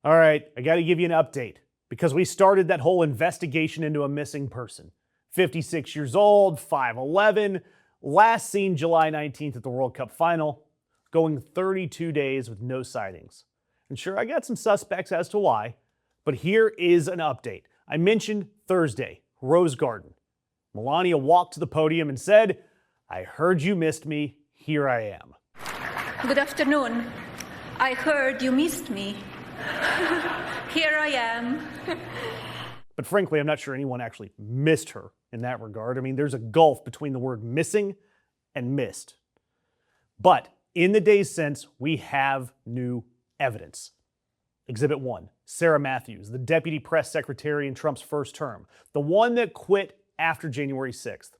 All right, I got to give you an update because we started that whole investigation into a missing person. 56 years old, 5'11", last seen July 19th at the World Cup final, going 32 days with no sightings. And sure, I got some suspects as to why, but here is an update. I mentioned Thursday, Rose Garden. Melania walked to the podium and said, "I heard you missed me, here I am." Good afternoon. I heard you missed me. Here I am. But frankly, I'm not sure anyone actually missed her in that regard. I mean, there's a gulf between the word missing and missed. But in the days since, we have new evidence. Exhibit 1, Sarah Matthews, the deputy press secretary in Trump's first term, the one that quit after January 6th.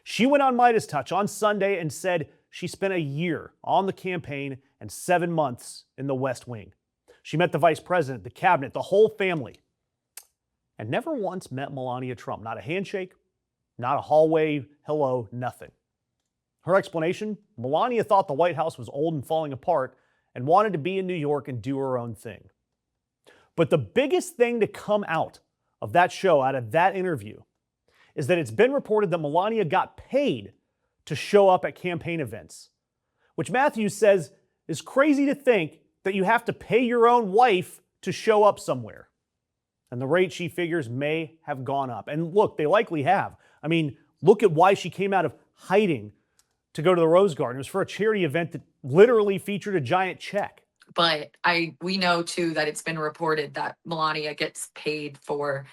She went on Midas Touch on Sunday and said she spent a year on the campaign and 7 months in the West Wing. She met the vice president, the cabinet, the whole family, and never once met Melania Trump. Not a handshake, not a hallway hello, nothing. Her explanation, Melania thought the White House was old and falling apart and wanted to be in New York and do her own thing. But the biggest thing to come out of that show, out of that interview, is that it's been reported that Melania got paid to show up at campaign events, which Matthews says is crazy to think that you have to pay your own wife to show up somewhere. And the rate, she figures, may have gone up. And look, they likely have. I mean, look at why she came out of hiding to go to the Rose Garden. It was for a charity event that literally featured a giant check. But we know too that it's been reported that Melania gets paid for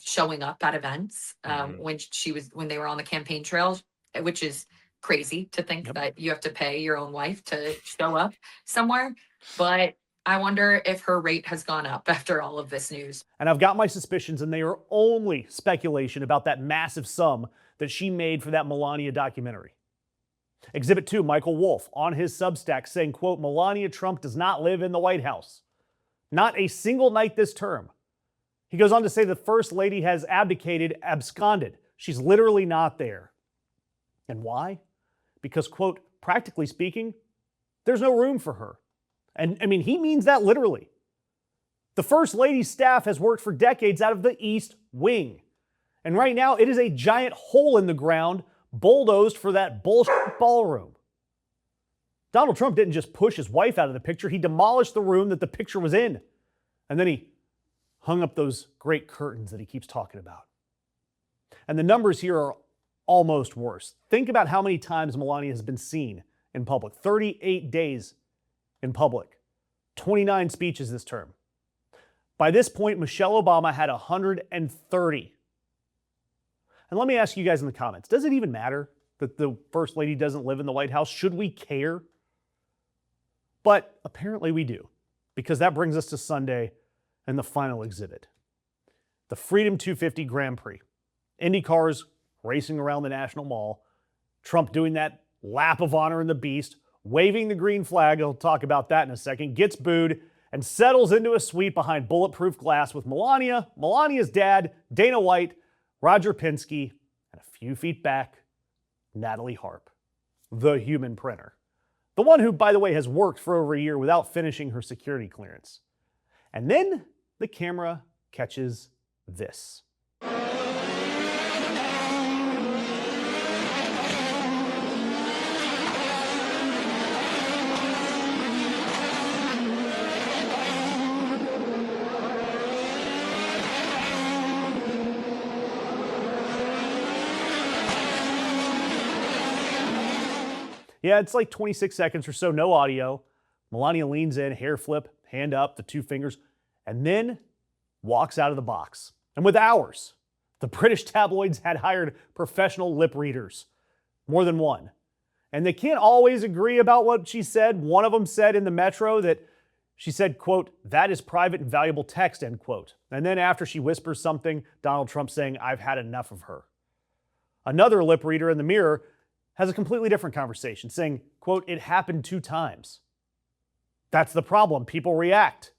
showing up at events when they were on the campaign trail, which is crazy to think that you have to pay your own wife to show up somewhere. But I wonder if her rate has gone up after all of this news. And I've got my suspicions, and they are only speculation about that massive sum that she made for that Melania documentary. Exhibit 2, Michael Wolff on his Substack saying, quote, "Melania Trump does not live in the White House. Not a single night this term." He goes on to say the First Lady has absconded. She's literally not there. And why? Because, quote, "practically speaking, there's no room for her." And I mean, he means that literally. The First Lady's staff has worked for decades out of the East Wing. And right now, it is a giant hole in the ground bulldozed for that bullshit ballroom. Donald Trump didn't just push his wife out of the picture. He demolished the room that the picture was in. And then he hung up those great curtains that he keeps talking about. And the numbers here are almost worse. Think about how many times Melania has been seen in public. 38 days in public. 29 speeches this term. By this point, Michelle Obama had 130. And let me ask you guys in the comments, does it even matter that the First Lady doesn't live in the White House? Should we care? But apparently we do, because that brings us to Sunday and the final exhibit. The Freedom 250 Grand Prix. Indy cars racing around the National Mall. Trump doing that lap of honor in the Beast, waving the green flag, I'll talk about that in a second, gets booed, and settles into a suite behind bulletproof glass with Melania, Melania's dad, Dana White, Roger Penske, and a few feet back, Natalie Harp, the human printer. The one who, by the way, has worked for over a year without finishing her security clearance. And then the camera catches this. Yeah, it's like 26 seconds or so, no audio. Melania leans in, hair flip, hand up, the two fingers, and then walks out of the box. And with hours, the British tabloids had hired professional lip readers, more than one. And they can't always agree about what she said. One of them said in the Metro that she said, quote, "that is private and valuable text," end quote. And then after she whispers something, Donald Trump saying, "I've had enough of her." Another lip reader in the Mirror has a completely different conversation, saying, quote, "it happened 2 times. That's the problem. People react."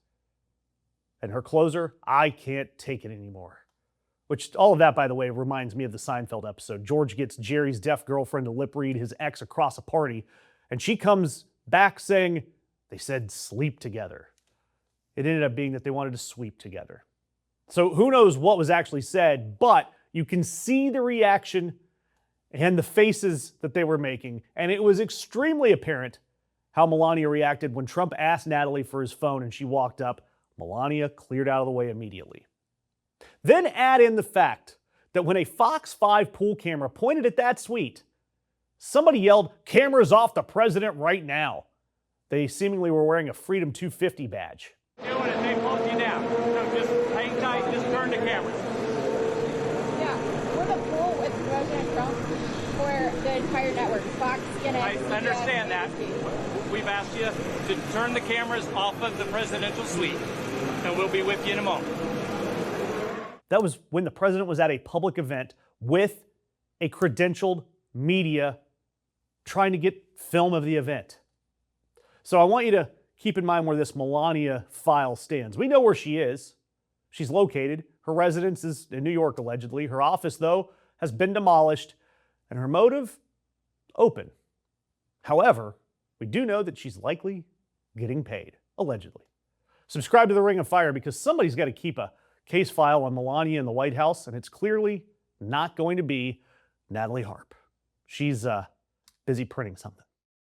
And her closer, "I can't take it anymore." Which, all of that, by the way, reminds me of the Seinfeld episode. George gets Jerry's deaf girlfriend to lip read his ex across a party, and she comes back saying, "they said sleep together." it ended up being that they wanted to sweep together. So who knows what was actually said, but you can see the reaction and the faces that they were making. And it was extremely apparent how Melania reacted when Trump asked Natalie for his phone and she walked up. Melania cleared out of the way immediately. Then add in the fact that when a Fox 5 pool camera pointed at that suite, somebody yelled, "Cameras off the president right now." They seemingly were wearing a Freedom 250 badge. Doing it, they pulled you down. So just hang tight, just turn the cameras. Yeah, we're the pool with President Trump for the entire network. Fox, CNN, I understand that. We've asked you to turn the cameras off of the presidential suite, and we'll be with you in a moment. That was when the president was at a public event with a credentialed media trying to get film of the event. So I want you to keep in mind where this Melania file stands. We know where she is. She's located. Her residence is in New York, allegedly. Her office, though, has been demolished, and her motive, open. However, we do know that she's likely getting paid, allegedly. Subscribe to the Ring of Fire because somebody's got to keep a case file on Melania in the White House, and it's clearly not going to be Natalie Harp. She's busy printing something.